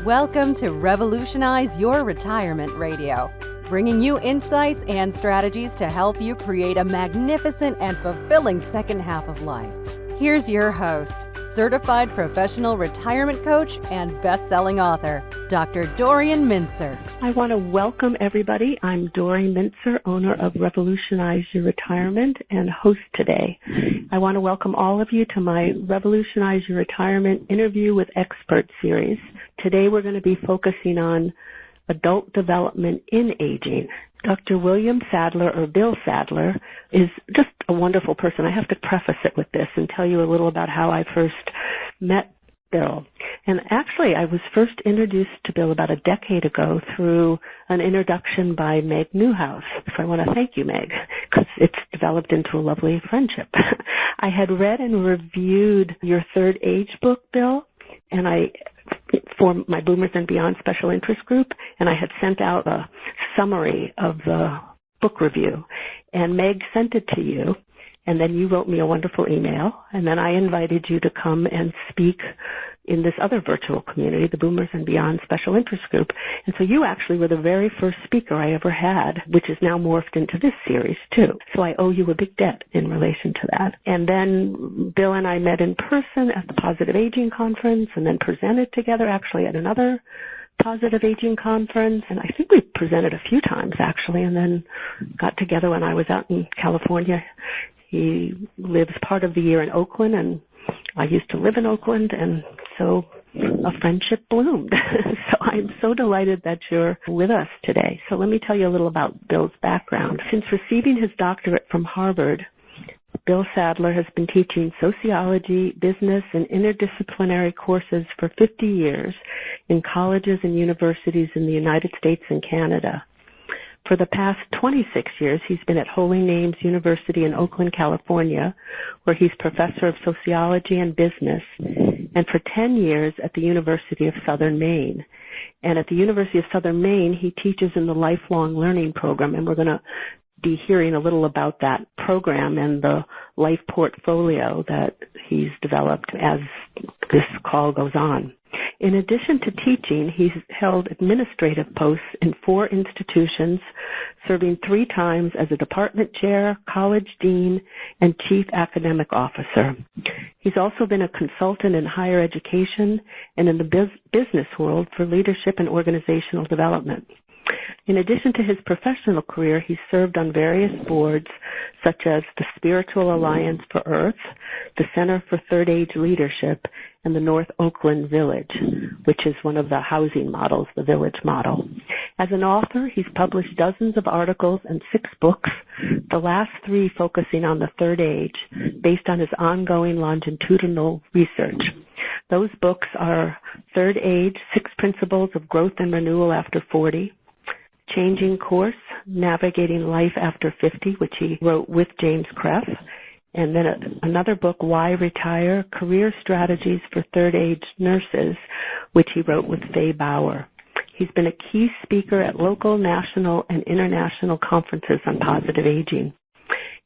Welcome to Revolutionize Your Retirement Radio, bringing you insights and strategies to help you create a magnificent and fulfilling second half of life. Here's your host, certified professional retirement coach and best-selling author, Dr. Dorian Mintzer. I want to welcome everybody. I'm Dorian Mintzer, owner of Revolutionize Your Retirement and host today. I want to welcome all of you to my Revolutionize Your Retirement Interview with Expert series. Today we're going to be focusing on adult development in aging. Dr. William Sadler, or Bill Sadler, is just a wonderful person. I have to preface it with this and tell you a little about how I first met Bill. And actually, I was first introduced to Bill about a decade ago through an introduction by Meg Newhouse. So I want to thank you, Meg, because it's developed into a lovely friendship. I had read and reviewed your Third Age book, Bill, and for my Boomers and Beyond special interest group, and I had sent out a summary of the book review. And Meg sent it to you, and then you wrote me a wonderful email, and then I invited you to come and speak in this other virtual community, the Boomers and Beyond Special Interest Group. And so you actually were the very first speaker I ever had, which is now morphed into this series, too. So I owe you a big debt in relation to that. And then Bill and I met in person at the Positive Aging Conference and then presented together actually at another Positive Aging Conference. And I think we presented a few times, actually, and then got together when I was out in California. He lives part of the year in Oakland, and I used to live in Oakland, and so a friendship bloomed. So I'm so delighted that you're with us today. So let me tell you a little about Bill's background. Since receiving his doctorate from Harvard, Bill Sadler has been teaching sociology, business, and interdisciplinary courses for 50 years in colleges and universities in the United States and Canada. For the past 26 years, he's been at Holy Names University in Oakland, California, where he's professor of sociology and business, and for 10 years at the University of Southern Maine. And at the University of Southern Maine, he teaches in the lifelong learning program, and we're going to be hearing a little about that program and the life portfolio that he's developed as this call goes on. In addition to teaching, he's held administrative posts in 4 institutions, serving 3 times as a department chair, college dean, and chief academic officer. He's also been a consultant in higher education and in the business world for leadership and organizational development. In addition to his professional career, he's served on various boards such as the Spiritual Alliance for Earth, the Center for Third Age Leadership, and the North Oakland Village, which is one of the housing models, the Village model. As an author, he's published dozens of articles and 6 books, the last 3 focusing on the Third Age, based on his ongoing longitudinal research. Those books are Third Age, 6 Principles of Growth and Renewal After 40, Changing Course, Navigating Life After 50, which he wrote with James Kreff, and then another book, Why Retire? Career Strategies for Third Age Nurses, which he wrote with Faye Bauer. He's been a key speaker at local, national, and international conferences on positive aging.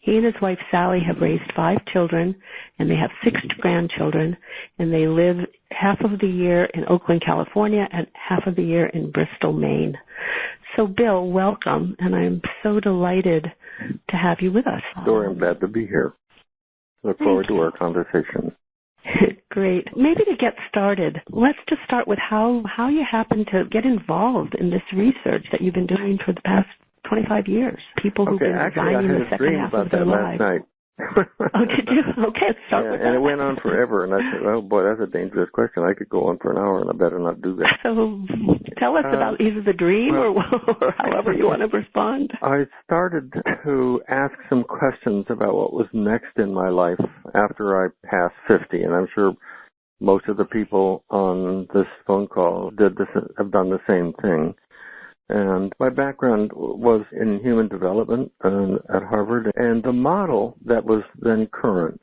He and his wife, Sally, have raised 5 children, and they have 6 grandchildren, and they live half of the year in Oakland, California, and half of the year in Bristol, Maine. So, Bill, welcome, and I'm so delighted to have you with us. Dorian, I'm glad to be here. Look forward to our conversation. Great. Maybe to get started, let's just start with how you happened to get involved in this research that you've been doing for the past 25 years. People who've been designing the second half of their lives. Last night. Oh, did you? Okay, let's start with that. And it went on forever, and I said, oh, boy, that's a dangerous question. I could go on for an hour, and I better not do that. So tell us about either the dream or however you want to respond. I started to ask some questions about what was next in my life after I passed 50, and I'm sure most of the people on this phone call have done the same thing. And my background was in human development at Harvard, and the model that was then current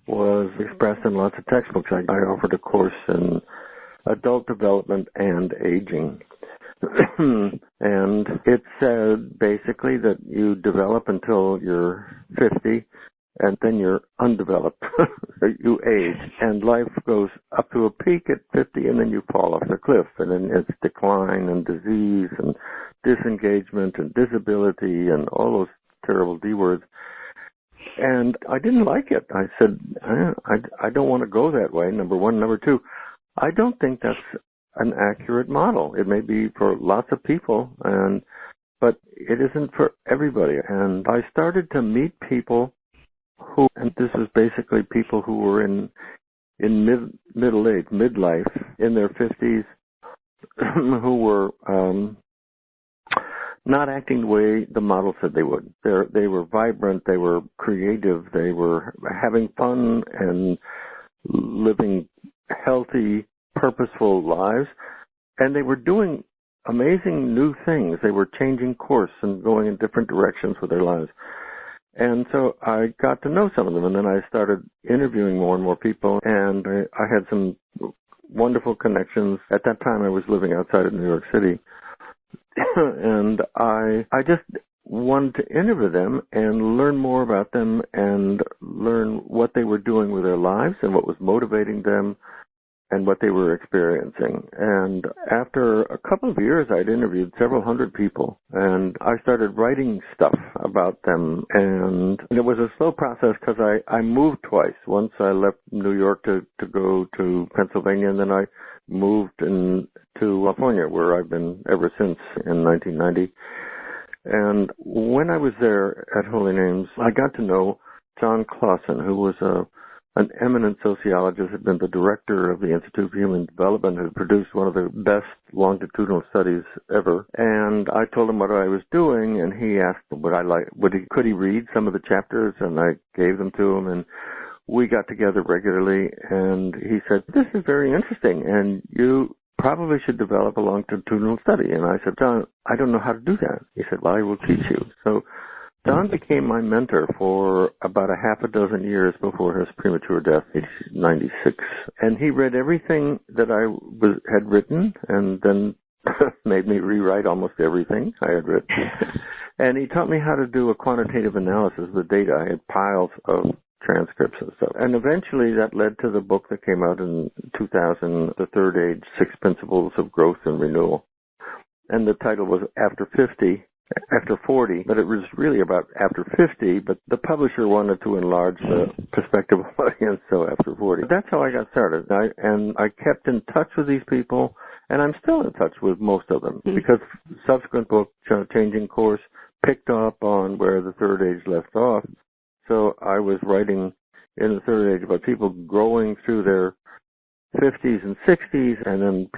was expressed in lots of textbooks. I offered a course in adult development and aging. And it said basically that you develop until you're 50, and then you're undeveloped. You age, and life goes up to a peak at 50, and then you fall off the cliff, and then it's decline and disease and disengagement and disability and all those terrible D words. And I didn't like it. I said, I don't want to go that way, number one. Number two, I don't think that's an accurate model. It may be for lots of people, but it isn't for everybody. And I started to meet people who, and this is basically people who were in middle age, midlife, in their 50s, who were not acting the way the model said they would. They were vibrant, they were creative, they were having fun and living healthy, purposeful lives, and they were doing amazing new things. They were changing course and going in different directions with their lives. And so I got to know some of them, and then I started interviewing more and more people, and I had some wonderful connections. At that time, I was living outside of New York City, and I just wanted to interview them and learn more about them and learn what they were doing with their lives and what was motivating them and what they were experiencing. And after a couple of years, I'd interviewed several hundred people, and I started writing stuff about them. And it was a slow process because I moved twice. Once I left New York to go to Pennsylvania, and then I moved to California, where I've been ever since in 1990. And when I was there at Holy Names, I got to know John Clausen, who was an eminent sociologist, had been the director of the Institute for Human Development, had produced one of the best longitudinal studies ever. And I told him what I was doing, and he asked could he read some of the chapters, and I gave them to him, and we got together regularly, and he said, "This is very interesting, and you probably should develop a longitudinal study." And I said, "John, I don't know how to do that." He said, "Well, I will teach you." So Don became my mentor for about a half a dozen years before his premature death, age 96. And he read everything that I had written, and then made me rewrite almost everything I had written. And he taught me how to do a quantitative analysis of the data. I had piles of transcripts and stuff. And eventually that led to the book that came out in 2000, The Third Age, 6 Principles of Growth and Renewal. And the title was After 40, but it was really about after 50, but the publisher wanted to enlarge the prospective audience, so after 40. That's how I got started. I kept in touch with these people, and I'm still in touch with most of them, because subsequent book, Changing Course, picked up on where the Third Age left off. So I was writing in the Third Age about people growing through their 50s and 60s, and then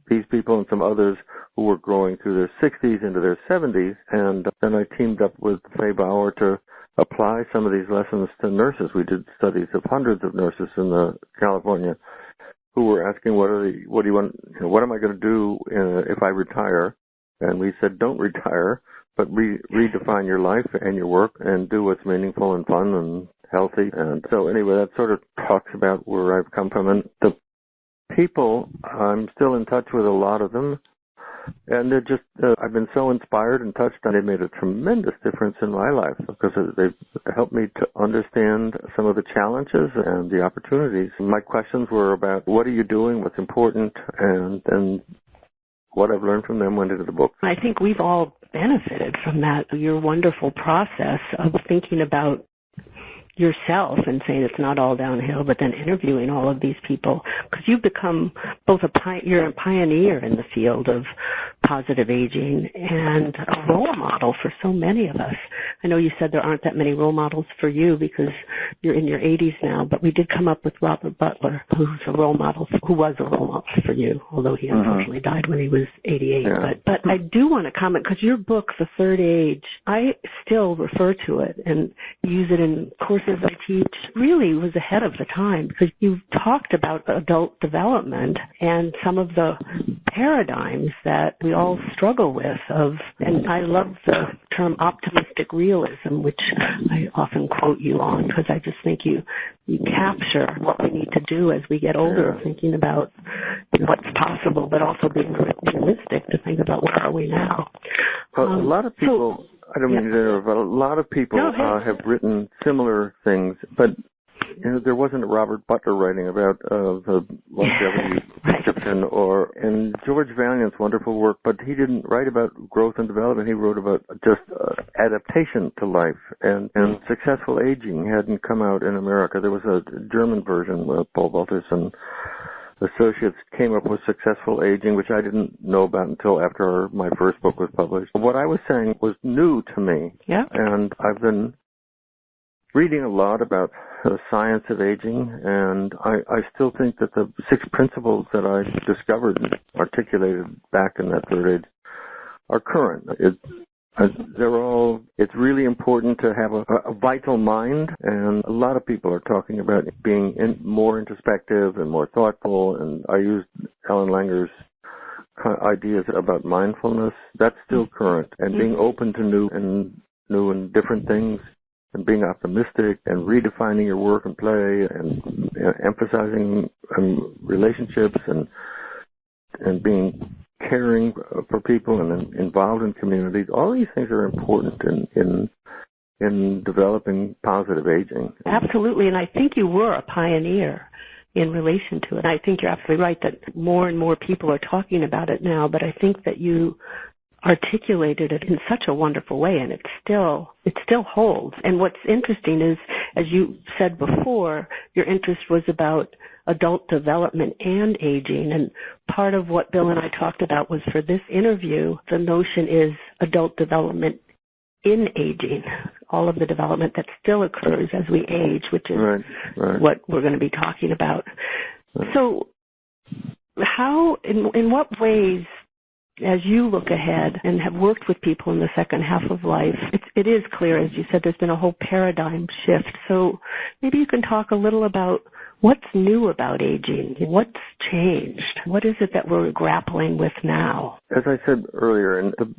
these people and some others who were growing through their 60s into their 70s. And then I teamed up with Faye Bauer to apply some of these lessons to nurses. We did studies of hundreds of nurses in California who were asking, what do you want? What am I going to do if I retire? And we said, don't retire, but redefine your life and your work and do what's meaningful and fun and healthy. And so anyway, that sort of talks about where I've come from. And the people, I'm still in touch with a lot of them. And they're just, I've been so inspired and touched, and they've made a tremendous difference in my life because they've helped me to understand some of the challenges and the opportunities. My questions were about what are you doing, what's important, and then what I've learned from them went into the book. I think we've all benefited from that, your wonderful process of thinking about yourself and saying it's not all downhill, but then interviewing all of these people, because you've become both you're a pioneer in the field of positive aging and a role model for so many of us. I know you said there aren't that many role models for you because you're in your 80s now, but we did come up with Robert Butler, who was a role model for you, although he unfortunately died when he was 88. Yeah. But I do want to comment, because your book, The Third Age, I still refer to it and use it in courses I teach, really was ahead of the time, because you talked about adult development and some of the paradigms that we all struggle with and I love the term optimistic realism, which I often quote you on, because I just think you capture what we need to do as we get older, thinking about what's possible, but also being realistic to think about where are we now. Well, a lot of people I don't mean to interrupt, but a lot of people have written similar things, but there wasn't a Robert Butler writing about the longevity prescription, and George Vaillant's wonderful work, but he didn't write about growth and development. He wrote about just adaptation to life, and successful aging hadn't come out in America. There was a German version where Paul Baltus and Associates came up with successful aging, which I didn't know about until after my first book was published. What I was saying was new to me, and I've been reading a lot about the science of aging, and I still think that the 6 principles that I discovered and articulated back in that third age are current. It's really important to have a vital mind, and a lot of people are talking about being more introspective and more thoughtful, and I used Ellen Langer's ideas about mindfulness. That's still current, and being open to new and different things, and being optimistic, and redefining your work and play, and emphasizing relationships, and being caring for people and involved in communities. All these things are important in developing positive aging. Absolutely, and I think you were a pioneer in relation to it. I think you're absolutely right that more and more people are talking about it now, but I think that you articulated it in such a wonderful way, and it still holds. And what's interesting is, as you said before, your interest was about adult development and aging, and part of what Bill and I talked about was, for this interview, the notion is adult development in aging, all of the development that still occurs as we age, which is what we're going to be talking about. So how, in what ways, as you look ahead and have worked with people in the second half of life, it is clear, as you said, there's been a whole paradigm shift. So maybe you can talk a little about what's new about aging. What's changed? What is it that we're grappling with now? As I said earlier, in the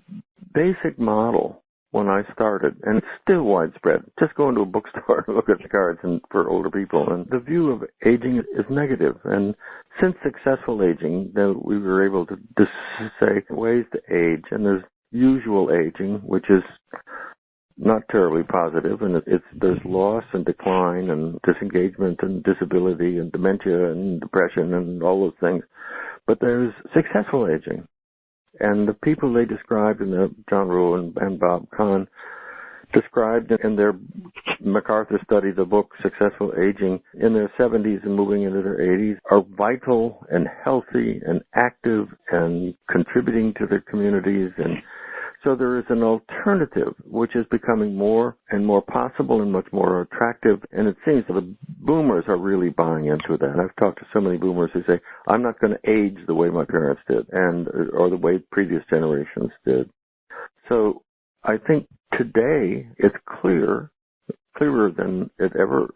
basic model when I started, and it's still widespread, just go into a bookstore and look at the cards for older people, and the view of aging is negative. And since successful aging, we were able to say ways to age, and there's usual aging, which is not terribly positive, and there's loss and decline and disengagement and disability and dementia and depression and all those things. But there's successful aging. And the people they described in the John Rule and Bob Kahn described in their MacArthur study, the book Successful Aging, in their 70s and moving into their 80s, are vital and healthy and active and contributing to their communities. And so there is an alternative which is becoming more and more possible and much more attractive. And it seems that the boomers are really buying into that. I've talked to so many boomers who say, I'm not going to age the way my parents did, or the way previous generations did. So I think today it's clearer than it ever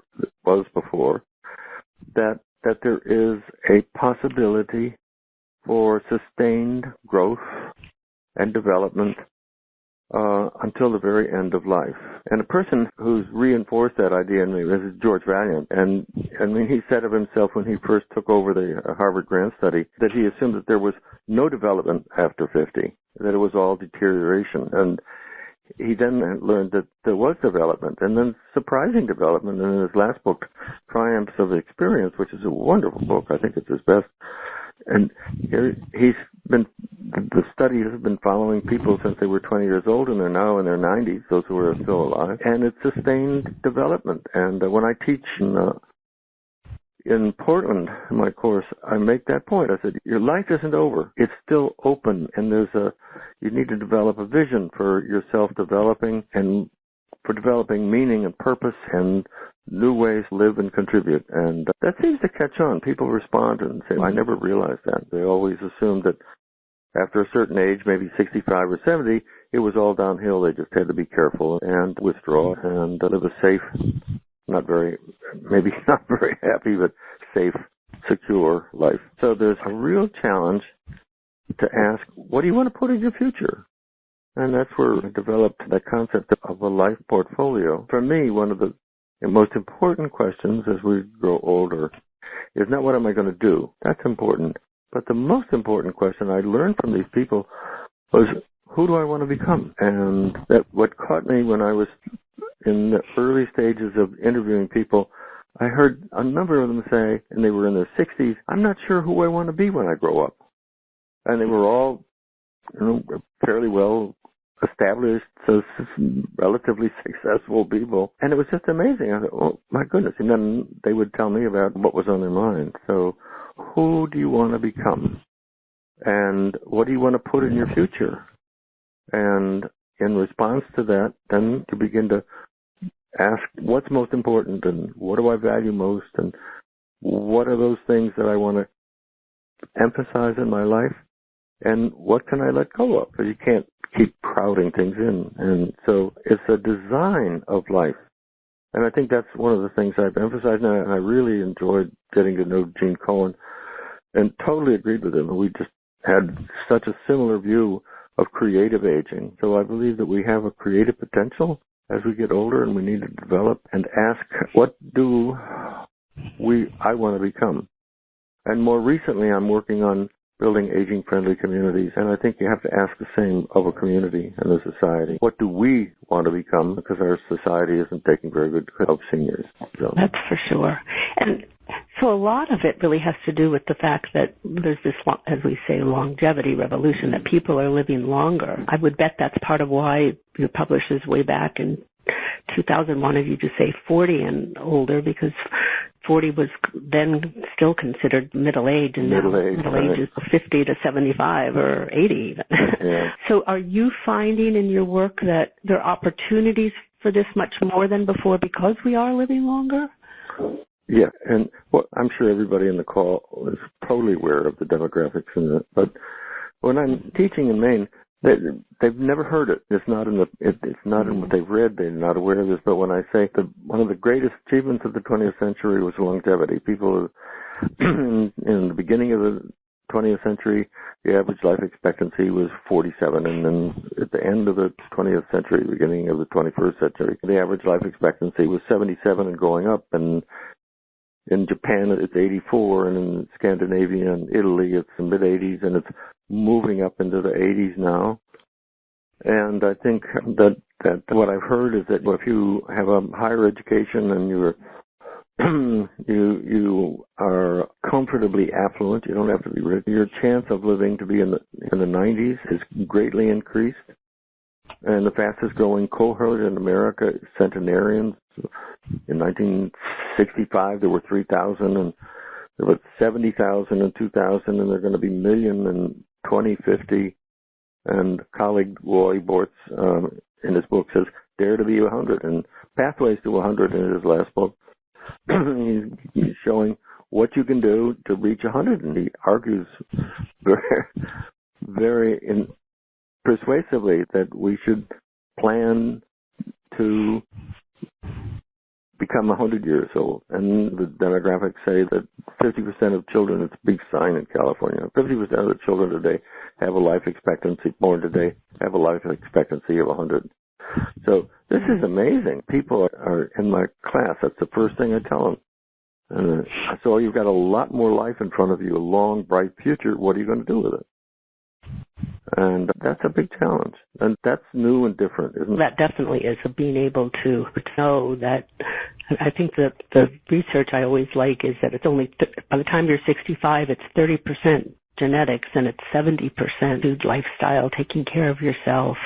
was before, that there is a possibility for sustained growth and development until the very end of life. And a person who's reinforced that idea in me is George Vaillant. And I mean, he said of himself when he first took over the Harvard Grant study that he assumed that there was no development after 50, that it was all deterioration. And he then learned that there was development, and then surprising development. And in his last book, Triumphs of Experience, which is a wonderful book, I think it's his best. And the study has been following people since they were 20 years old, and they're now in their 90s, those who are still alive. And it's sustained development. And when I teach in Portland, in my course, I make that point. I said, your life isn't over. It's still open, and you need to develop a vision for yourself developing, and for developing meaning and purpose and new ways to live and contribute. And that seems to catch on. People respond and say, I never realized that. They always assumed that after a certain age, maybe 65 or 70, it was all downhill. They just had to be careful and withdraw and live a safe, maybe not very happy, but safe, secure life. So there's a real challenge to ask, what do you want to put in your future? And that's where I developed that concept of a life portfolio. For me, one of the most important questions as we grow older is not what am I going to do? That's important. But the most important question I learned from these people was, who do I want to become? And that what caught me when I was in the early stages of interviewing people, I heard a number of them say, and they were in their 60s, I'm not sure who I want to be when I grow up. And they were all, fairly well established, so relatively successful people. And it was just amazing. I thought, oh, my goodness. And then they would tell me about what was on their mind. So who do you want to become? And what do you want to put in your future? And in response to that, then to begin to ask what's most important and what do I value most and what are those things that I want to emphasize in my life and what can I let go of? Because you can't keep crowding things in. And so it's a design of life. And I think that's one of the things I've emphasized now, and I really enjoyed getting to know Gene Cohen and totally agreed with him. We just had such a similar view of creative aging. So I believe that we have a creative potential as we get older, and we need to develop and ask, what do I want to become? And more recently, I'm working on building aging-friendly communities, and I think you have to ask the same of a community and a society. What do we want to become? Because our society isn't taking very good care of seniors. So. That's for sure. And so a lot of it really has to do with the fact that there's this, as we say, longevity revolution, that people are living longer. I would bet that's part of why your publishers way back in 2000 wanted you to say 40 and older, because 40 was then still considered middle age, and middle age is 50 to 75 or 80 even. Yeah. So are you finding in your work that there are opportunities for this much more than before because we are living longer? Yeah, and I'm sure everybody in the call is totally aware of the demographics but when I'm teaching in Maine, they've never heard it. It's not in what they've read. They're not aware of this. But when I say one of the greatest achievements of the 20th century was longevity, people in the beginning of the 20th century, the average life expectancy was 47, and then at the end of the 20th century, beginning of the 21st century, the average life expectancy was 77 and going up. And in Japan, it's 84, and in Scandinavia and Italy, it's the mid-80s, and it's moving up into the 80s now. And I think that what I've heard is that if you have a higher education and you are comfortably affluent, you don't have to be rich, your chance of living to be in the 90s is greatly increased. And the fastest growing cohort in America is centenarians. In 1965, there were 3,000, and there were 70,000 in 2000, and there are going to be million in 2050. And colleague Roy Bortz in his book says, Dare to be 100, and Pathways to 100 in his last book. He's showing what you can do to reach 100, and he argues very persuasively that we should plan to become 100 years old. And the demographics say that 50% of children, it's a big sign in California, 50% of the children today have a life expectancy, born today, have a life expectancy of 100. So this is amazing. People are in my class. That's the first thing I tell them. So you've got a lot more life in front of you, a long, bright future. What are you going to do with it? And that's a big challenge. And that's new and different, isn't it? That definitely is, being able to know that. I think that the research I always like is that it's only, by the time you're 65, it's 30% genetics and it's 70% food, lifestyle, taking care of yourself,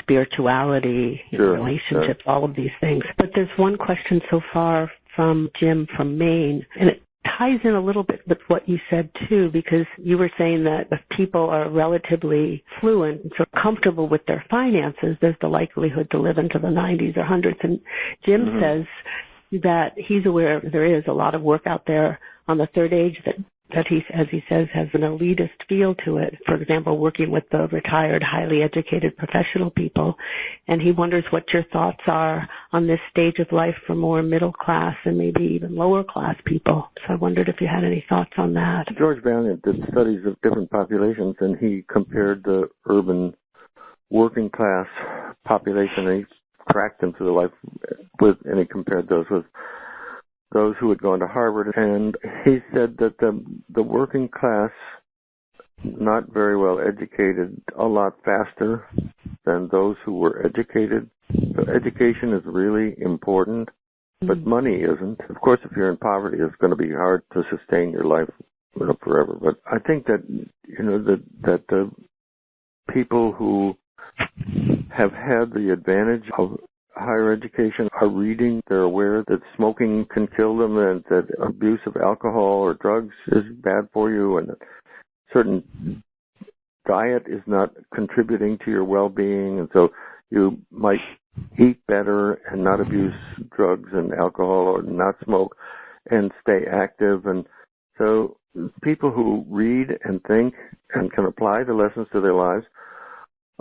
spirituality, relationships, all of these things. But there's one question so far from Jim from Maine, and it ties in a little bit with what you said too, because you were saying that if people are relatively fluent and so comfortable with their finances, there's the likelihood to live into the 90s or 100s. And Jim says that he's aware there is a lot of work out there on the third age that he, as he says, has an elitist feel to it. For example, working with the retired, highly educated professional people. And he wonders what your thoughts are on this stage of life for more middle class and maybe even lower class people. So I wondered if you had any thoughts on that. George Valiant did studies of different populations, and he compared the urban working class population, and he tracked them through the life and he compared those with those who had gone to Harvard, and he said that the working class not very well educated a lot faster than those who were educated. So education is really important, but money isn't. Of course, if you're in poverty, it's going to be hard to sustain your life forever. But I think that, that the people who have had the advantage of higher education are reading. They're aware that smoking can kill them and that abuse of alcohol or drugs is bad for you and that certain diet is not contributing to your well-being, and so you might eat better and not abuse drugs and alcohol or not smoke and stay active. And so people who read and think and can apply the lessons to their lives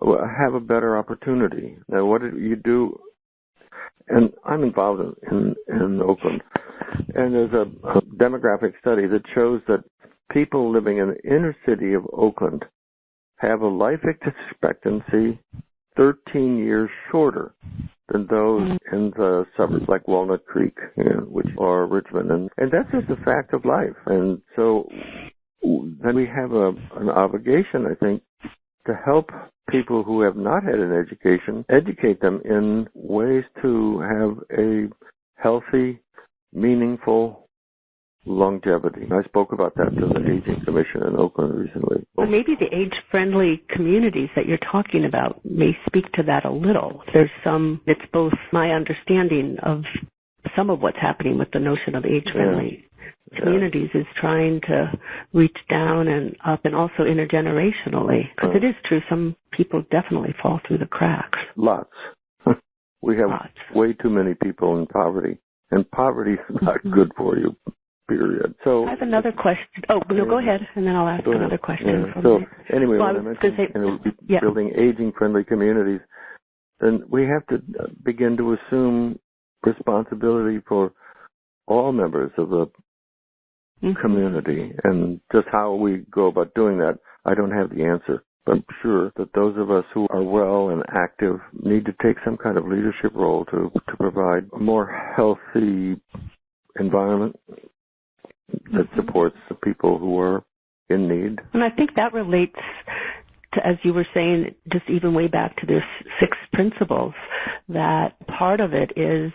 have a better opportunity. Now, what do you do? And I'm involved in Oakland, and there's a demographic study that shows that people living in the inner city of Oakland have a life expectancy 13 years shorter than those in the suburbs like Walnut Creek, or Richmond, and that's just a fact of life. And so then we have an obligation, I think, to help people who have not had an education, educate them in ways to have a healthy, meaningful longevity. I spoke about that to the Aging Commission in Oakland recently. Well, maybe the age-friendly communities that you're talking about may speak to that a little. There's it's both my understanding of some of what's happening with the notion of age-friendly communities is trying to reach down and up, and also intergenerationally. Because it is true, some people definitely fall through the cracks. Lots. We have way too many people in poverty, and poverty is not good for you, period. So I have another question. Oh, no, go ahead, and then I'll ask another question. So anyway, when I mentioned building aging-friendly communities, then we have to begin to assume responsibility for all members of the community, and just how we go about doing that, I don't have the answer. But I'm sure that those of us who are well and active need to take some kind of leadership role to provide a more healthy environment that supports the people who are in need. And I think that relates to, as you were saying, just even way back to the 6 principles, that part of it is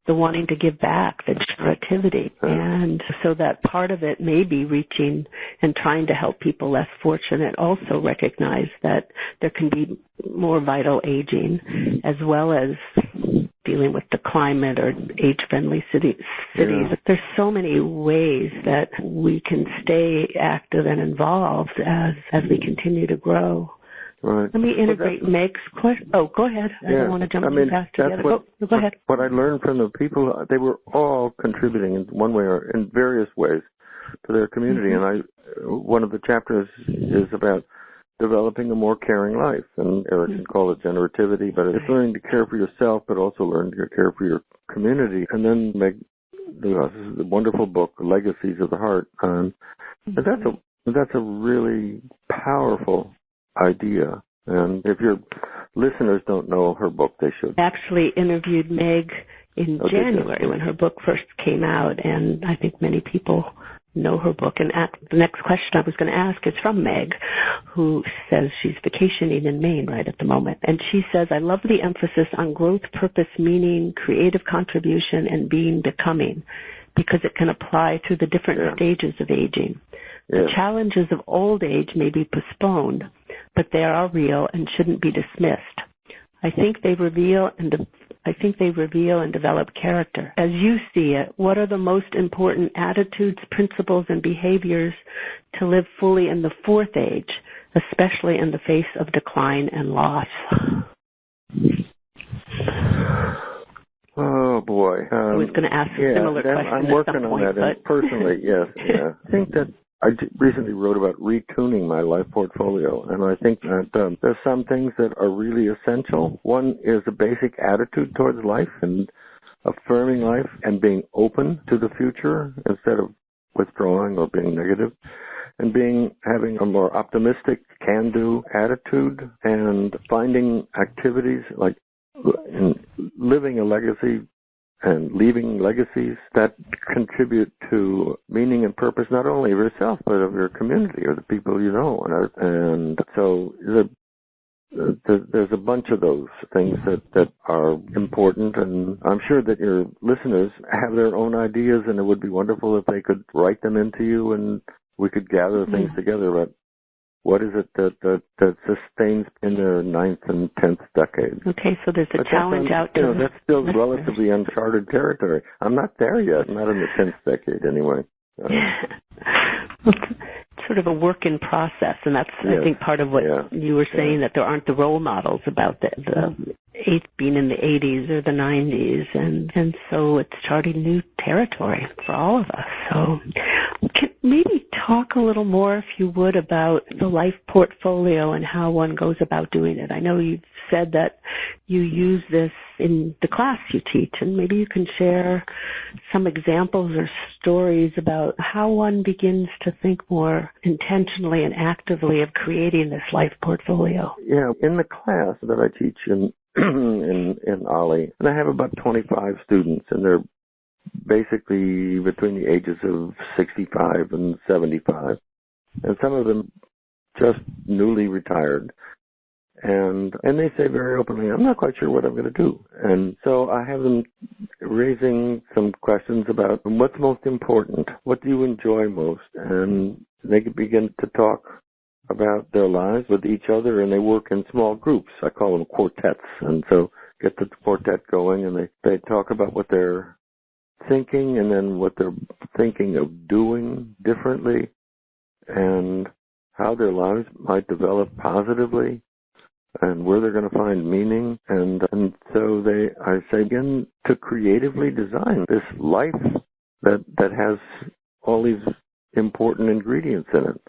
the wanting to give back, the generativity. And so that part of it may be reaching and trying to help people less fortunate also recognize that there can be more vital aging, as well as dealing with the climate or age-friendly cities. Yeah. There's so many ways that we can stay active and involved as we continue to grow. Right. Let me integrate Meg's question. Oh, go ahead. I don't want to jump in past together. Go ahead. What I learned from the people, they were all contributing in one way or in various ways to their community. And one of the chapters is about developing a more caring life. And Erickson called it generativity, but it's learning to care for yourself, but also learning to care for your community. And then Meg, this is a wonderful book, Legacies of the Heart. And that's a really powerful idea. And if your listeners don't know her book, they should. I actually interviewed Meg in January when her book first came out, and I think many people know her book. And the next question I was going to ask is from Meg, who says she's vacationing in Maine right at the moment. And she says, I love the emphasis on growth, purpose, meaning, creative contribution, and being becoming, because it can apply through the different stages of aging. The challenges of old age may be postponed, but they are real and shouldn't be dismissed. I think they reveal and develop character. As you see it, what are the most important attitudes, principles, and behaviors to live fully in the 4th age, especially in the face of decline and loss? Oh boy! I was going to ask a similar question. I'm working at some point, on that personally. Yes, I think that I recently wrote about retuning my life portfolio, and I think that there's some things that are really essential. One is a basic attitude towards life and affirming life and being open to the future instead of withdrawing or being negative, and having a more optimistic, can-do attitude, and finding activities like living a legacy and leaving legacies that contribute to meaning and purpose not only of yourself but of your community or the people you know. And so there's a bunch of those things that are important, and I'm sure that your listeners have their own ideas, and it would be wonderful if they could write them into you and we could gather things together. But what is it that sustains in their 9th and 10th decades? Okay, so there's a challenge out there. That's still relatively uncharted territory. I'm not there yet. I'm not in the 10th decade anyway. It's sort of a work in process, and that's, I think, part of what you were saying, that there aren't the role models about the being in the 80s or the 90s, and so it's charting new territory for all of us. So maybe talk a little more, if you would, about the life portfolio and how one goes about doing it. I know you've said that you use this in the class you teach, and maybe you can share some examples or stories about how one begins to think more intentionally and actively of creating this life portfolio. Yeah, in the class that I teach in Ollie, and I have about 25 students, and they're basically between the ages of 65 and 75, and some of them just newly retired. And they say very openly, I'm not quite sure what I'm going to do. And so I have them raising some questions about what's most important, what do you enjoy most, and they can begin to talk about their lives with each other, and they work in small groups. I call them quartets. And so get the quartet going, and they talk about what they're thinking and then what they're thinking of doing differently and how their lives might develop positively and where they're going to find meaning. And so I say, begin to creatively design this life that has all these important ingredients in it.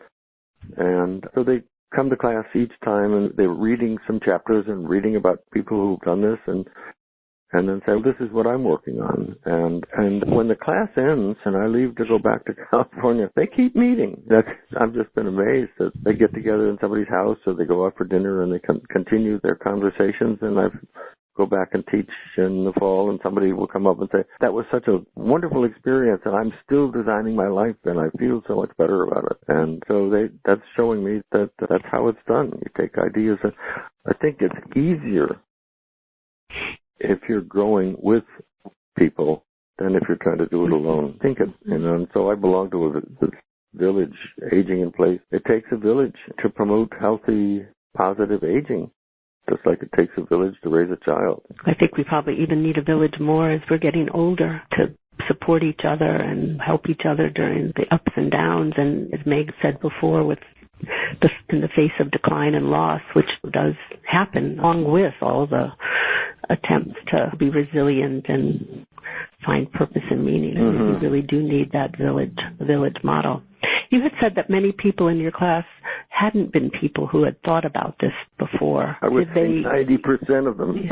And so they come to class each time, and they're reading some chapters and reading about people who've done this, and then say, well, this is what I'm working on. And when the class ends and I leave to go back to California, they keep meeting. I've just been amazed that they get together in somebody's house, or they go out for dinner and they continue their conversations. And I go back and teach in the fall, and somebody will come up and say, that was such a wonderful experience, and I'm still designing my life, and I feel so much better about it. And so that's showing me that that's how it's done. You take ideas. I think it's easier if you're growing with people than if you're trying to do it alone. And so I belong to this village, Aging in Place. It takes a village to promote healthy, positive aging, just like it takes a village to raise a child. I think we probably even need a village more as we're getting older, to support each other and help each other during the ups and downs. And as Meg said before, in the face of decline and loss, which does happen, along with all the attempts to be resilient and find purpose and meaning. Mm-hmm. We really do need that village model. You had said that many people in your class hadn't been people who had thought about this before. I would say 90% of them.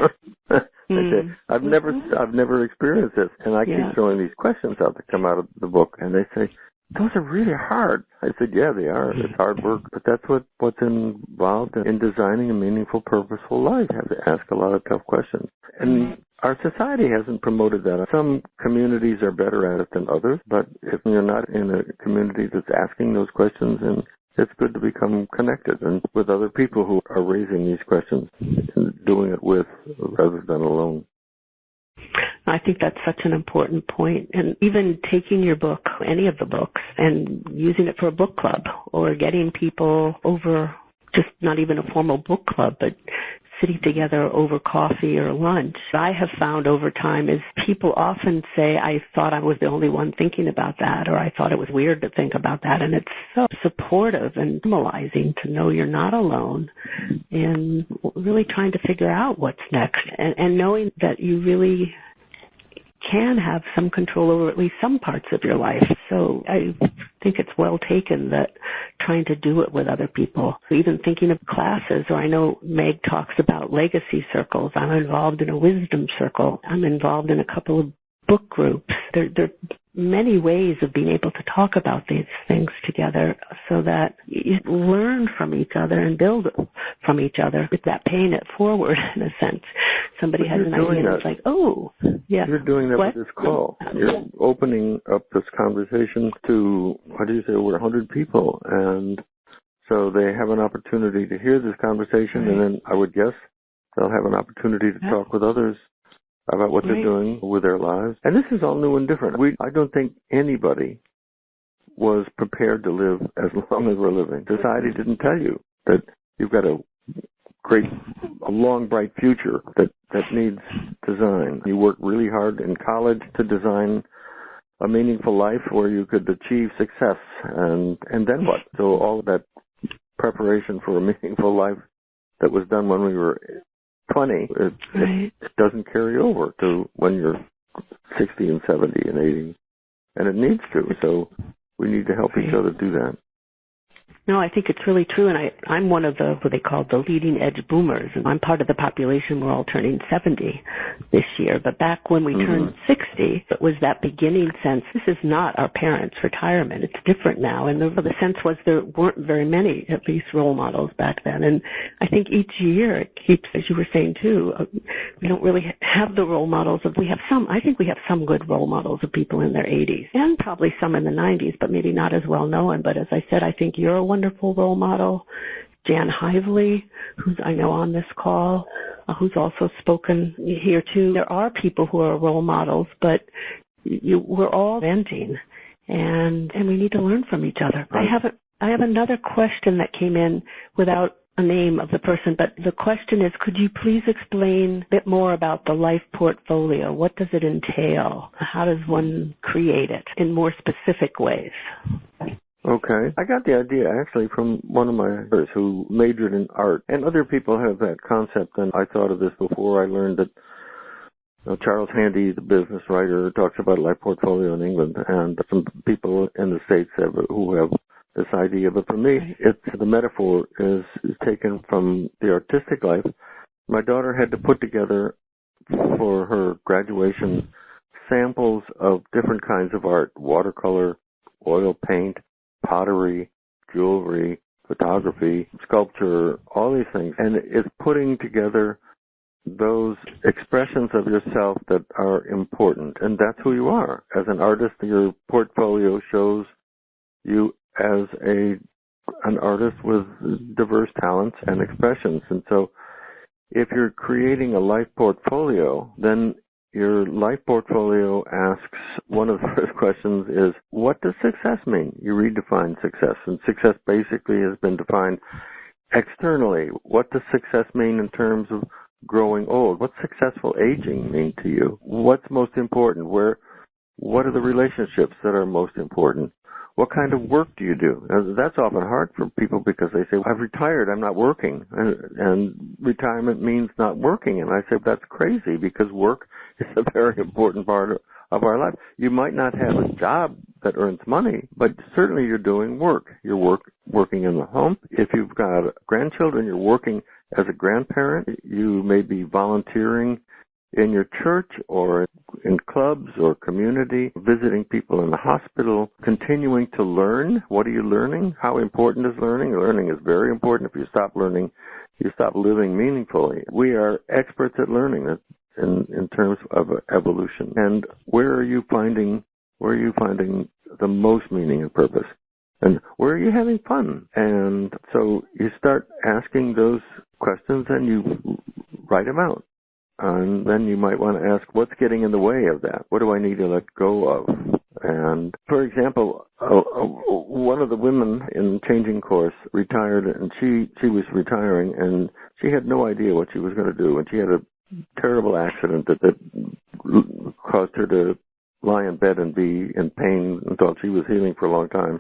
Yeah. I've never experienced this, and I keep throwing these questions out that come out of the book, and they say, those are really hard. I said, yeah, they are. It's hard work, but that's what's involved in designing a meaningful, purposeful life. You have to ask a lot of tough questions. And our society hasn't promoted that. Some communities are better at it than others, but if you're not in a community that's asking those questions, and it's good to become connected and with other people who are raising these questions and doing it with rather than alone. I think that's such an important point. And even taking your book, any of the books, and using it for a book club, or getting people over, just not even a formal book club, but sitting together over coffee or lunch. I have found over time is people often say, I thought I was the only one thinking about that, or I thought it was weird to think about that. And it's so supportive and normalizing to know you're not alone in really trying to figure out what's next, and knowing that you really can have some control over at least some parts of your life. So I think it's well taken that trying to do it with other people. Even thinking of classes, or I know Meg talks about legacy circles. I'm involved in a wisdom circle. I'm involved in a couple of book groups. There are many ways of being able to talk about these things together so that you learn from each other and build from each other. With that, paying it forward in a sense. Somebody has an idea and it's like, oh, yeah. You're doing that with this call. You're opening up this conversation to, over 100 people. And so they have an opportunity to hear this conversation, and then I would guess they'll have an opportunity to talk with others about what they're doing with their lives. And this is all new and different. I don't think anybody was prepared to live as long as we're living. Society didn't tell you that you've got a long, bright future that needs design. You work really hard in college to design a meaningful life where you could achieve success. And then what? So all that preparation for a meaningful life that was done when we were 20, it doesn't carry over to when you're 60 and 70 and 80. And it needs to. So we need to help each other do that. No, I think it's really true, and I'm one of the, what they call the leading edge boomers, and I'm part of the population. We're all turning 70 this year, but back when we turned 60, it was that beginning sense, this is not our parents' retirement. It's different now, and the sense was there weren't very many, at least, role models back then, and I think each year it keeps, as you were saying too, we don't really have the role models of, I think we have some good role models of people in their 80s, and probably some in the 90s, but maybe not as well known, but as I said, I think you're a wonderful role model. Jan Hively, who's I know on this call, who's also spoken here too. There are people who are role models, but we're all venting, and we need to learn from each other. I have another question that came in without a name of the person, but the question is, could you please explain a bit more about the life portfolio? What does it entail? How does one create it in more specific ways? Okay. I got the idea actually from one of my friends who majored in art, and other people have that concept, and I thought of this before I learned that Charles Handy, the business writer, talks about a life portfolio in England, and some people in the States who have this idea. But for me, the metaphor is taken from the artistic life. My daughter had to put together for her graduation samples of different kinds of art: watercolor, oil paint, pottery, jewelry, photography, sculpture, all these things. And it's putting together those expressions of yourself that are important. And that's who you are. As an artist, your portfolio shows you as an artist with diverse talents and expressions. And so if you're creating a life portfolio, then your life portfolio asks, one of the first questions is, what does success mean? You redefine success, and success basically has been defined externally. What does success mean in terms of growing old? What's successful aging mean to you? What's most important? What are the relationships that are most important? What kind of work do you do? That's often hard for people because they say, I've retired, I'm not working. And retirement means not working. And I say, that's crazy, because work is a very important part of our life. You might not have a job that earns money, but certainly you're doing work. You're working in the home. If you've got grandchildren, you're working as a grandparent. You may be volunteering in your church or in clubs or community, visiting people in the hospital, continuing to learn. What are you learning? How important is learning? Learning is very important. If you stop learning, you stop living meaningfully. We are experts at learning in terms of evolution. And where are you finding the most meaning and purpose? And where are you having fun? And so you start asking those questions and you write them out. And then you might want to ask, what's getting in the way of that? What do I need to let go of? And, for example, one of the women in changing course retired, and she was retiring, and she had no idea what she was going to do. And she had a terrible accident that caused her to lie in bed and be in pain until she was healing for a long time.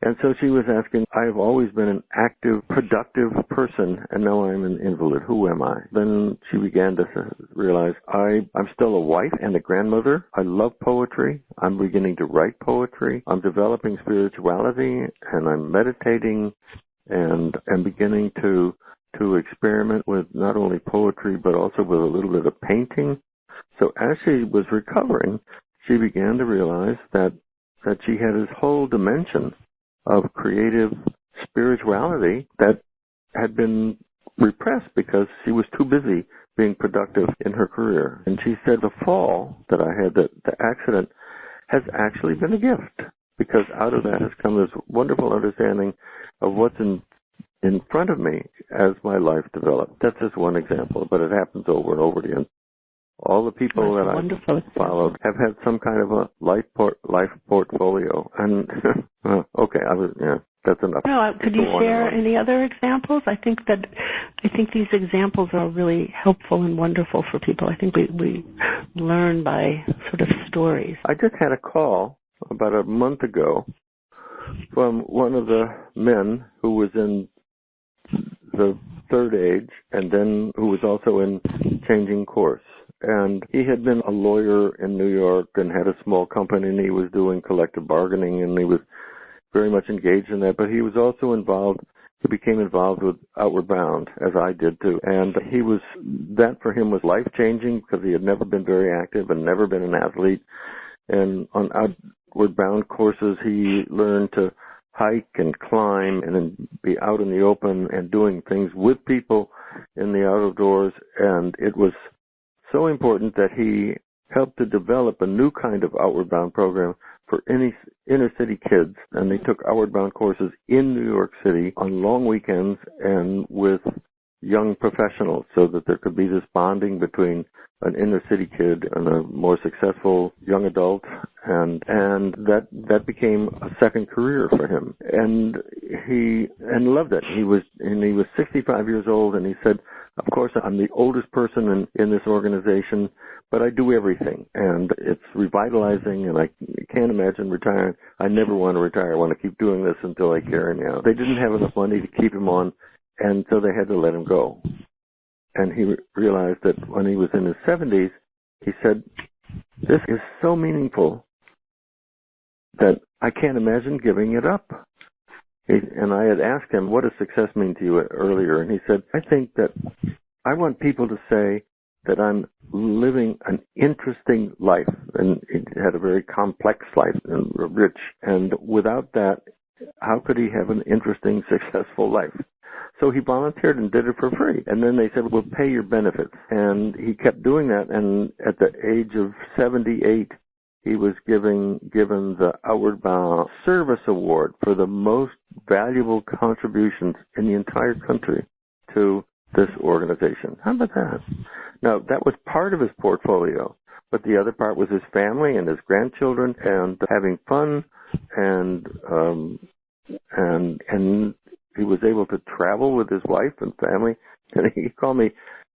And so she was asking, I've always been an active, productive person, and now I'm an invalid. Who am I? Then she began to realize, I'm still a wife and a grandmother. I love poetry. I'm beginning to write poetry. I'm developing spirituality, and I'm meditating, and I'm beginning to experiment with not only poetry, but also with a little bit of painting. So as she was recovering, she began to realize that she had this whole dimension of creative spirituality that had been repressed because she was too busy being productive in her career. And she said the fall that I had, the accident, has actually been a gift, because out of that has come this wonderful understanding of what's in front of me as my life developed. That's just one example, but it happens over and over again. All the people that I followed have had some kind of a life portfolio. And okay, that's enough. No, could you share any other examples? I think these examples are really helpful and wonderful for people. I think we learn by sort of stories. I just had a call about a month ago from one of the men who was in the third age and then who was also in changing course. And he had been a lawyer in New York and had a small company, and he was doing collective bargaining, and he was very much engaged in that. But he was also he became involved with Outward Bound, as I did too. And that for him was life-changing, because he had never been very active and never been an athlete. And on Outward Bound courses, he learned to hike and climb and then be out in the open and doing things with people in the outdoors. And it was so important that he helped to develop a new kind of Outward Bound program for any inner city kids. And they took Outward Bound courses in New York City on long weekends and with young professionals, so that there could be this bonding between an inner city kid and a more successful young adult, and that became a second career for him, and he loved it. He was 65 years old, and he said, of course, I'm the oldest person in this organization, but I do everything, and it's revitalizing, and I can't imagine retiring. I never want to retire. I want to keep doing this until I carry me out. They didn't have enough money to keep him on, and so they had to let him go. And he realized that when he was in his 70s, he said, this is so meaningful that I can't imagine giving it up. And I had asked him, what does success mean to you earlier? And he said, I think that I want people to say that I'm living an interesting life. And he had a very complex life and rich. And without that, how could he have an interesting, successful life? So he volunteered and did it for free. And then they said, we'll pay your benefits. And he kept doing that. And at the age of 78, he was given the Outward Bound Service Award for the most valuable contributions in the entire country to this organization. How about that? Now, that was part of his portfolio. But the other part was his family and his grandchildren and having fun, and he was able to travel with his wife and family. And he called me.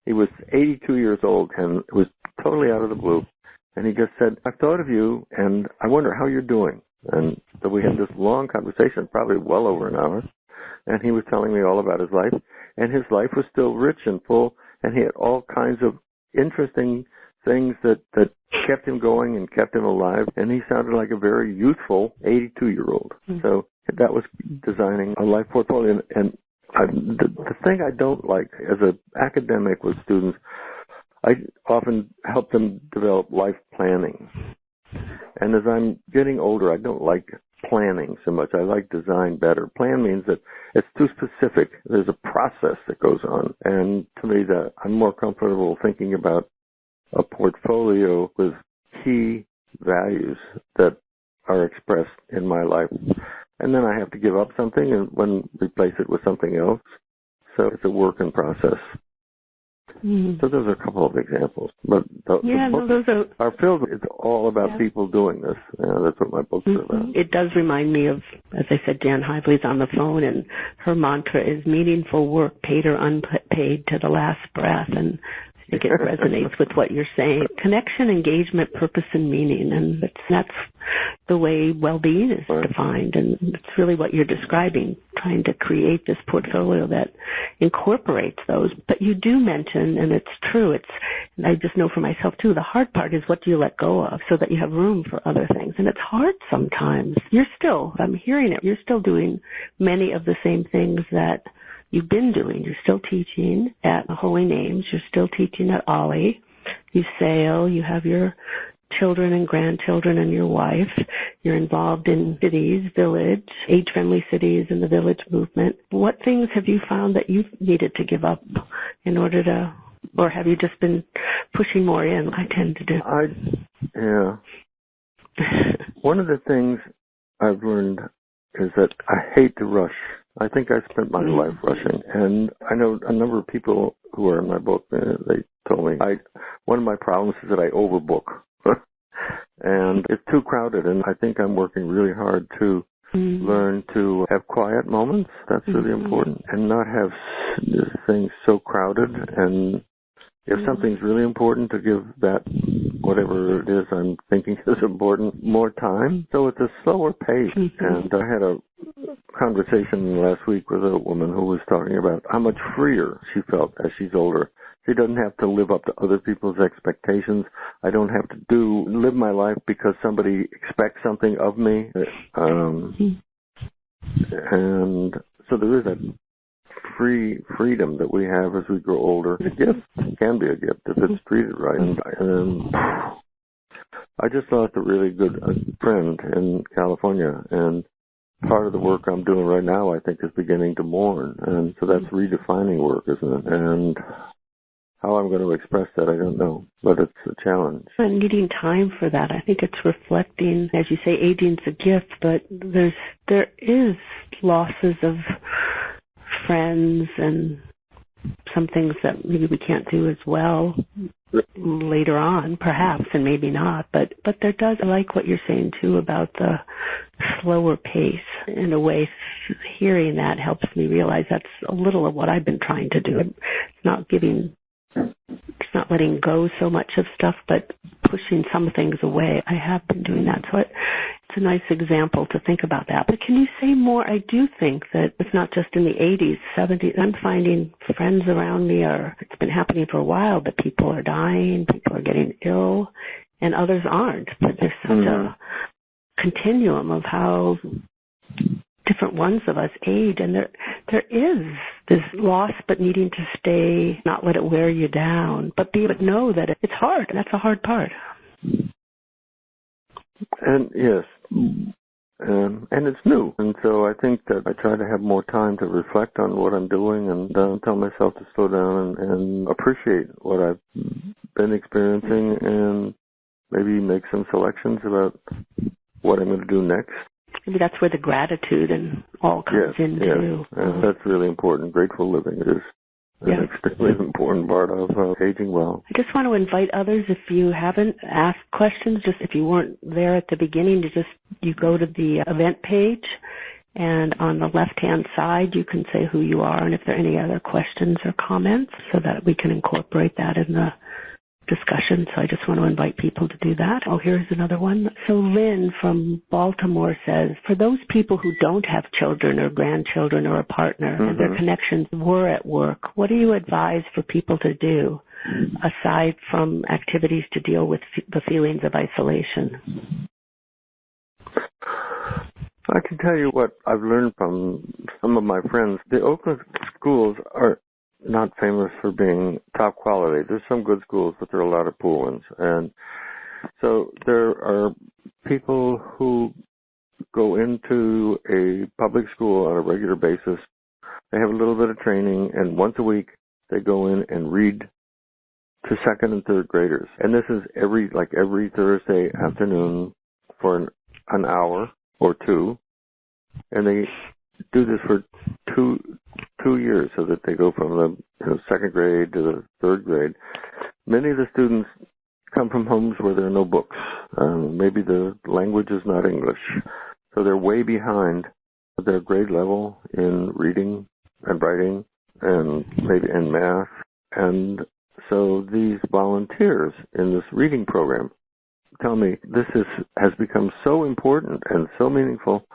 He was 82 years old, and it was totally out of the blue. And he just said, I've thought of you, and I wonder how you're doing. And so we had this long conversation, probably well over an hour. And he was telling me all about his life. And his life was still rich and full, and he had all kinds of interesting things that kept him going and kept him alive. And he sounded like a very youthful 82-year-old. Mm-hmm. So that was designing a life portfolio. And the thing I don't like as an academic with students, I often help them develop life planning. And as I'm getting older, I don't like planning so much. I like design better. Plan means that it's too specific. There's a process that goes on. And to me, I'm more comfortable thinking about a portfolio with key values that are expressed in my life. And then I have to give up something and replace it with something else. So it's a work in process. Mm-hmm. So those are a couple of examples. But the books are filled with, it's all about people doing this. That's what my books are about. It does remind me of, as I said, Jan Hively's on the phone, and her mantra is meaningful work, paid or unpaid, to the last breath. And I think it resonates with what you're saying. Connection, engagement, purpose, and meaning. And that's the way well-being is defined. And it's really what you're describing, trying to create this portfolio that incorporates those. But you do mention, and it's true, and I just know for myself too, the hard part is what do you let go of so that you have room for other things. And it's hard sometimes. I'm hearing it, you're still doing many of the same things that you've been doing. You're still teaching at Holy Names. You're still teaching at Ollie. you sail, you have your children and grandchildren and your wife. You're involved in cities, village, age-friendly cities and the village movement. What things have you found that you've needed to give up in order to, or have you just been pushing more in? I tend to do. Yeah. One of the things I've learned is that I hate to rush. I think I spent my life rushing, and I know a number of people who are in my book. They told me one of my problems is that I overbook, and it's too crowded. And I think I'm working really hard to learn to have quiet moments. That's really important, and not have things so crowded. And if something's really important, to give that, whatever it is I'm thinking is important, more time. So it's a slower pace. And I had a conversation last week with a woman who was talking about how much freer she felt as she's older. She doesn't have to live up to other people's expectations. I don't have to live my life because somebody expects something of me. And so there is that freedom that we have as we grow older. A gift can be a gift if it's treated right. And I just lost a really good friend in California, and part of the work I'm doing right now, I think, is beginning to mourn. And so that's redefining work, isn't it? And how I'm going to express that, I don't know, but it's a challenge. And needing time for that, I think it's reflecting, as you say, aging's a gift, but there is losses of friends and some things that maybe we can't do as well later on, perhaps, and maybe not. But there does, I like what you're saying too about the slower pace. In a way, hearing that helps me realize that's a little of what I've been trying to do. It's not letting go so much of stuff, but pushing some things away. I have been doing that. So it's a nice example to think about that. But can you say more? I do think that it's not just in the 80s, 70s. I'm finding friends around me it's been happening for a while, but people are dying, people are getting ill, and others aren't. But there's such a continuum of how different ones of us age, and there is this loss, but needing to stay, not let it wear you down, but know that it's hard, and that's a hard part. And yes, and it's new, and so I think that I try to have more time to reflect on what I'm doing, and tell myself to slow down and appreciate what I've been experiencing, and maybe make some selections about what I'm going to do next. Maybe that's where the gratitude and all comes in too. Yes, that's really important. Grateful living is an extremely important part of aging well. I just want to invite others, if you haven't asked questions, just if you weren't there at the beginning, you go to the event page, and on the left-hand side you can say who you are and if there are any other questions or comments, so that we can incorporate that in the discussion. So I just want to invite people to do that. Oh, here's another one. So Lynn from Baltimore says, for those people who don't have children or grandchildren or a partner and their connections were at work, what do you advise for people to do aside from activities to deal with the feelings of isolation? I can tell you what I've learned from some of my friends. The Oakland schools are not famous for being top quality. There's some good schools, but there are a lot of poor ones. And so there are people who go into a public school on a regular basis. They have a little bit of training, and once a week they go in and read to second and third graders. And this is every Thursday afternoon for an hour or two. And they do this for two years, so that they go from the second grade to the third grade. Many of the students come from homes where there are no books. Maybe the language is not English. So they're way behind their grade level in reading and writing and maybe in math. And so these volunteers in this reading program tell me this has become so important and so meaningful.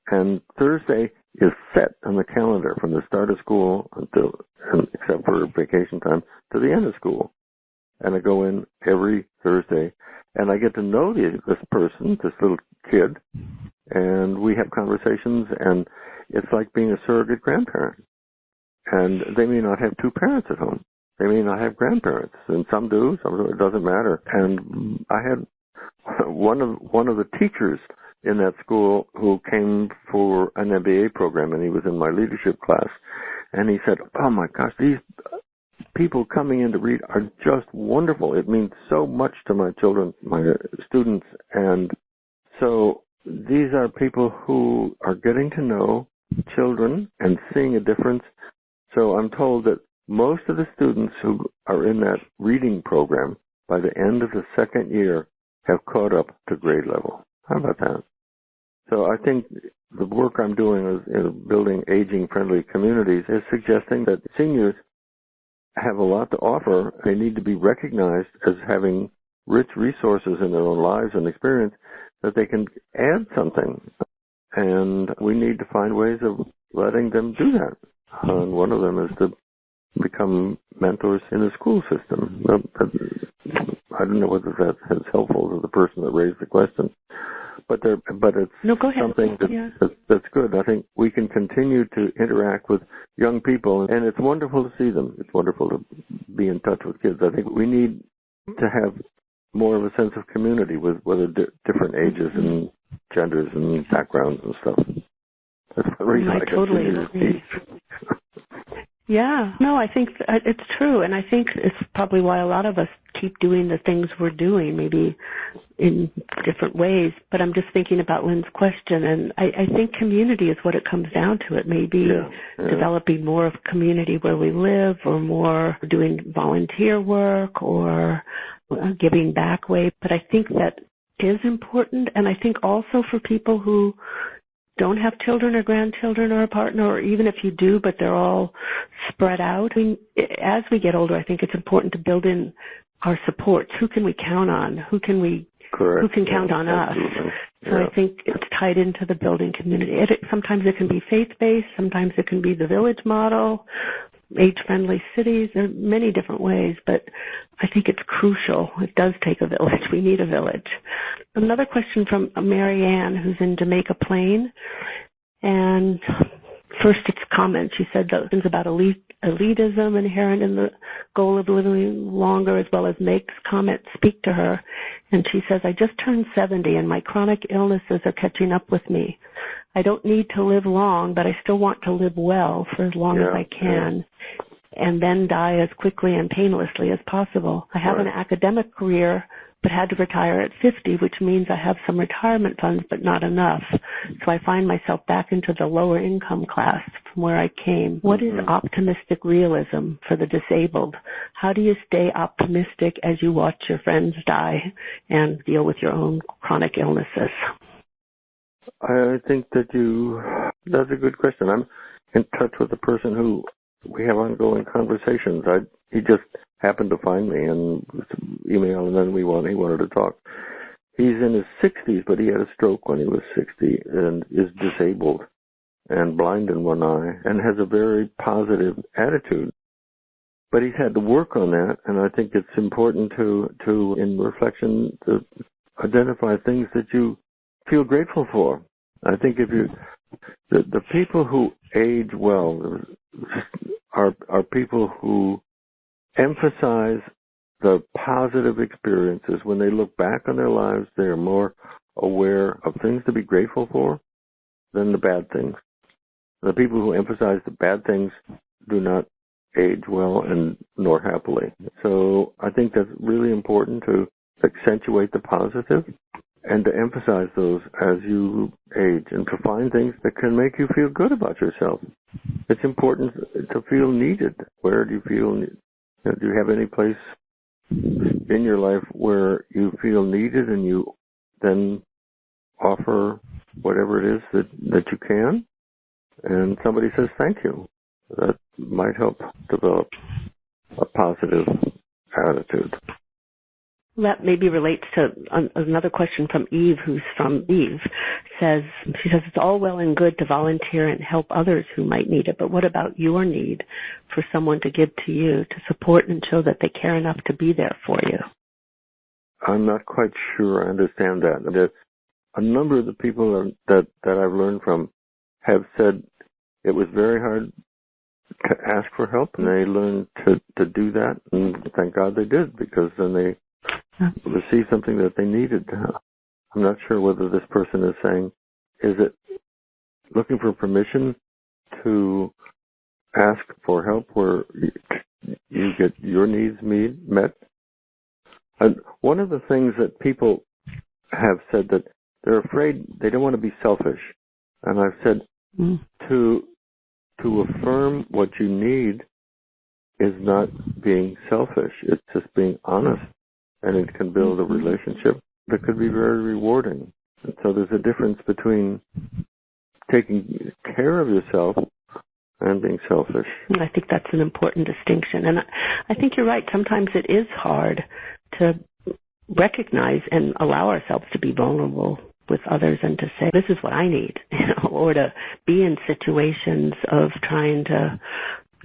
And Thursday is set on the calendar from the start of school except for vacation time, to the end of school. And I go in every Thursday, and I get to know this person, this little kid, and we have conversations, and it's like being a surrogate grandparent. And they may not have two parents at home, They may not have grandparents, and some do. Some it doesn't matter. And I had one of the teachers in that school who came for an MBA program, and he was in my leadership class, and he said, "Oh my gosh, these people coming in to read are just wonderful. It means so much to my children, my students." And so these are people who are getting to know children and seeing a difference. So I'm told that most of the students who are in that reading program, by the end of the second year, have caught up to grade level. How about that? So I think the work I'm doing is in building aging-friendly communities is suggesting that seniors have a lot to offer. They need to be recognized as having rich resources in their own lives and experience that they can add something. And we need to find ways of letting them do that. And one of them is to become mentors in the school system. I don't know whether that's helpful to the person that raised the question, but it's something that's good. I think we can continue to interact with young people, and it's wonderful to see them. It's wonderful to be in touch with kids. I think we need to have more of a sense of community with different ages and genders and backgrounds and stuff. That's the reason I totally agree. Yeah, no, I think it's true, and I think it's probably why a lot of us keep doing the things we're doing, maybe in different ways. But I'm just thinking about Lynn's question, and I think community is what it comes down to. It may be developing more of community where we live, or more doing volunteer work, or giving back way. But I think that is important, and I think also for people who don't have children or grandchildren or a partner, or even if you do, but they're all spread out. I mean, as we get older, I think it's important to build in our supports. Who can we count on? Who can count on us? So I think it's tied into the building community. Sometimes it can be faith-based. Sometimes it can be the village model, age-friendly cities. There are many different ways, but I think it's crucial. It does take a village. We need a village. Another question from Mary Ann, who's in Jamaica Plain. And first, it's a comment. She said things about elitism inherent in the goal of living longer, as well as Meg's comment speak to her. And she says, I just turned 70, and my chronic illnesses are catching up with me. I don't need to live long, but I still want to live well for as long as I can, and then die as quickly and painlessly as possible. I have an academic career, but had to retire at 50, which means I have some retirement funds, but not enough. So I find myself back into the lower income class from where I came. What is optimistic realism for the disabled? How do you stay optimistic as you watch your friends die and deal with your own chronic illnesses? I think that's a good question. I'm in touch with a person who we have ongoing conversations. He just happened to find me and email, and then he wanted to talk. He's in his 60s, but he had a stroke when he was 60 and is disabled and blind in one eye and has a very positive attitude. But he's had to work on that, and I think it's important to in reflection, to identify things that you feel grateful for. I think the people who age well are people who emphasize the positive experiences. When they look back on their lives, they are more aware of things to be grateful for than the bad things. The people who emphasize the bad things do not age well and nor happily. So I think that's really important, to accentuate the positive and to emphasize those as you age, and to find things that can make you feel good about yourself. It's important to feel needed. Where do you feel needed? Do you have any place in your life where you feel needed and you then offer whatever it is that you can, and somebody says thank you? That might help develop a positive attitude. That maybe relates to another question from Eve, who's from Eve. She says, it's all well and good to volunteer and help others who might need it, but what about your need for someone to give to you, to support and show that they care enough to be there for you? I'm not quite sure I understand that. A number of the people that I've learned from have said it was very hard to ask for help, and they learned to do that, and thank God they did, because then they received something that they needed. I'm not sure whether this person is saying, is it looking for permission to ask for help where you get your needs met? And one of the things that people have said that they're afraid, they don't want to be selfish. And I've said to affirm what you need is not being selfish. It's just being honest. And it can build a relationship that could be very rewarding. And so there's a difference between taking care of yourself and being selfish. I think that's an important distinction. And I think you're right. Sometimes it is hard to recognize and allow ourselves to be vulnerable with others and to say, this is what I need, or to be in situations of trying to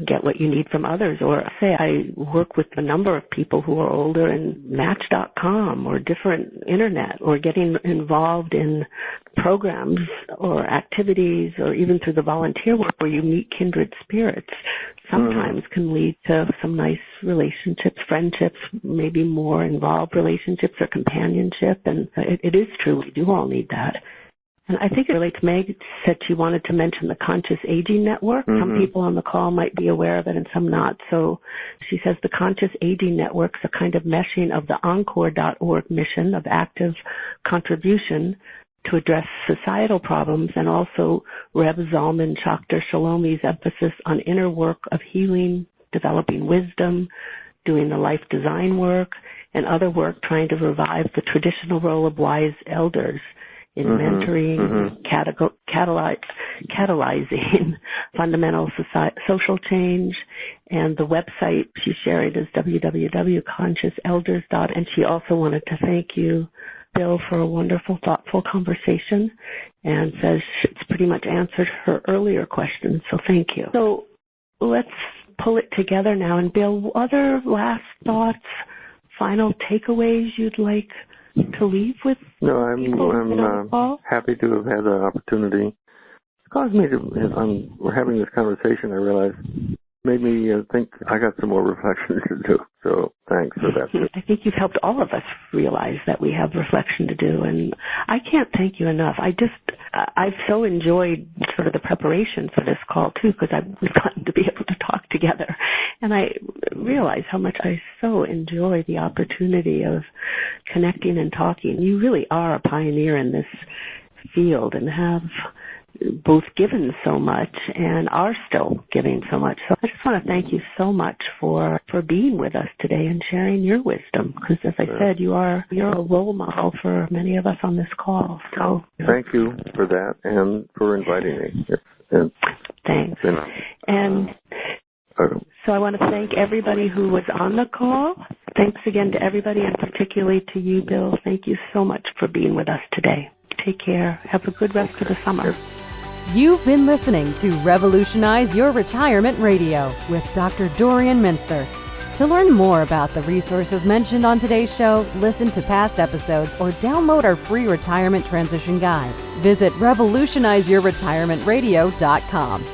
get what you need from others. Or say I work with a number of people who are older in Match.com or different internet, or getting involved in programs or activities, or even through the volunteer work where you meet kindred spirits, sometimes can lead to some nice relationships, friendships, maybe more involved relationships or companionship. And it is true, we do all need that. And I think it relates, Meg said she wanted to mention the Conscious Aging Network. Some people on the call might be aware of it and some not. So she says the Conscious Aging Network's a kind of meshing of the Encore.org mission of active contribution to address societal problems, and also Reb Zalman Schachter Shalomi's emphasis on inner work of healing, developing wisdom, doing the life design work, and other work trying to revive the traditional role of wise elders in mentoring, catalyzing fundamental social change. And the website she shared is www.consciouselders.org. And she also wanted to thank you, Bill, for a wonderful, thoughtful conversation, and says it's pretty much answered her earlier questions, so thank you. So let's pull it together now. And Bill, other last thoughts, final takeaways you'd like to leave with? No, I'm happy to have had the opportunity. It caused me to, we're having this conversation, I realized, made me think I got some more reflection to do. So thanks for that. I think you've helped all of us realize that we have reflection to do, and I can't thank you enough. I've so enjoyed sort of the preparation for this call too, because we've gotten to be able to talk together, and I realize how much I so enjoy the opportunity of connecting and talking. You really are a pioneer in this field and have both given so much and are still giving so much. So I just want to thank you so much for being with us today and sharing your wisdom, because as I said, you're a role model for many of us on this call. So thank you for that and for inviting me. Thanks. And so I want to thank everybody who was on the call. Thanks again to everybody, and particularly to you, Bill. Thank you so much for being with us today. Take care. Have a good rest of the summer. You've been listening to Revolutionize Your Retirement Radio with Dr. Dorian Mintzer. To learn more about the resources mentioned on today's show, listen to past episodes, or download our free retirement transition guide, visit revolutionizeyourretirementradio.com.